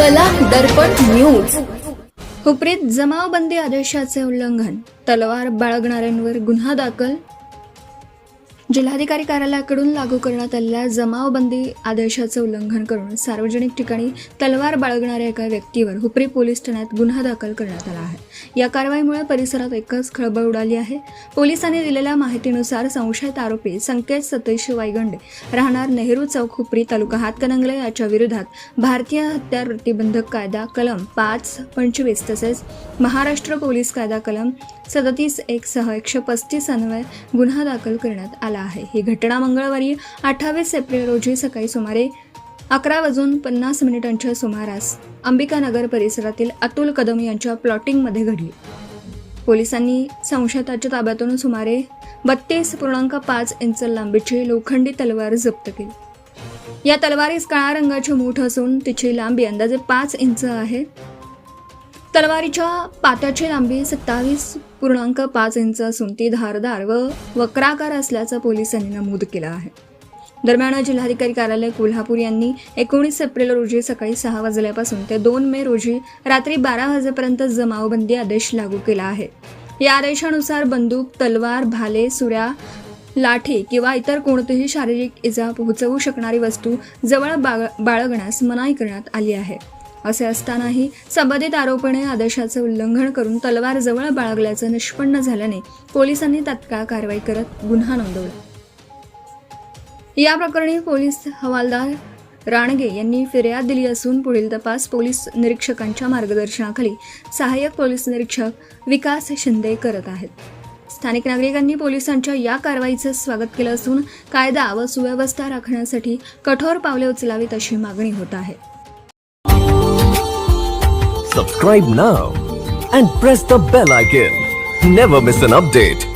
चला दर्पण न्यूज. हुपरीत जमावबंदी आदेशाचे उल्लंघन, तलवार बाळगणाऱ्यांवर गुन्हा दाखल. जिल्हाधिकारी कार्यालयाकडून लागू करण्यात आलेल्या जमावबंदी आदेशाचे उल्लंघन करून सार्वजनिक ठिकाणी तलवार बाळगणाऱ्या एका व्यक्तीवर हुपरी पोलीस ठाण्यात गुन्हा दाखल करण्यात आला आहे. या कारवाईमुळे परिसरात एकच खळबळ उडाली आहे. पोलिसांनी दिलेल्या माहितीनुसार संशयित आरोपी संकेत सतीश वायगंडे राहणार नेहरू चौक हुपरी तालुका हातकणंगले याच्या विरोधात भारतीय हत्यार प्रतिबंधक कायदा कलम 5(25) तसेच महाराष्ट्र पोलीस कायदा कलम 37(1) सह 135 अन्वये गुन्हा दाखल करण्यात आला आहे. ही घटना मंगळवारी 28 एप्रिल रोजी सकाळी सुमारे 11:50 सुमारास अंबिकानगर परिसरातील अतुल कदम यांच्या प्लॉटिंगमध्ये घडली. पोलिसांनी संशयिताच्या ताब्यातून सुमारे 32.5 इंच लांबीची लोखंडी तलवार जप्त केली. या तलवारीस काळ्या रंगाची मूठ असून तिची लांबी अंदाजे 5 इंच आहे. तलवारीच्या पात्याची लांबी 27.5 इंच असून ती धारदार व वक्राकार असल्याचं पोलिसांनी नमूद केलं आहे. दरम्यान जिल्हाधिकारी कार्यालय कोल्हापूर यांनी 19 एप्रिल रोजी सकाळी 6 वाजल्यापासून ते 2 मे रोजी रात्री 12 वाजेपर्यंत जमावबंदी आदेश लागू केला आहे. या आदेशानुसार बंदूक, तलवार, भाले, सुऱ्या, लाठी किंवा इतर कोणतीही शारीरिक इजा पोहोचवू शकणारी वस्तू जवळ बाळगण्यास मनाई करण्यात आली आहे. असे असतानाही संबंधित आरोपीने आदेशाचे उल्लंघन करून तलवार जवळ बाळगल्याचं निष्पन्न झाल्याने पोलिसांनी तात्काळ कारवाई करत गुन्हा नोंदवला. या प्रकरणी पोलीस हवालदार राणगे यांनी फिर्याद दिली असून पुढील तपास पोलीस निरीक्षकांच्या मार्गदर्शनाखाली सहाय्यक पोलीस निरीक्षक विकास शिंदे करत आहेत. स्थानिक नागरिकांनी पोलिसांच्या या कारवाईचं स्वागत केलं असून कायदा व सुव्यवस्था राखण्यासाठी कठोर पावले उचलावीत अशी मागणी होत आहे. Subscribe now and press the bell icon. Never miss an update.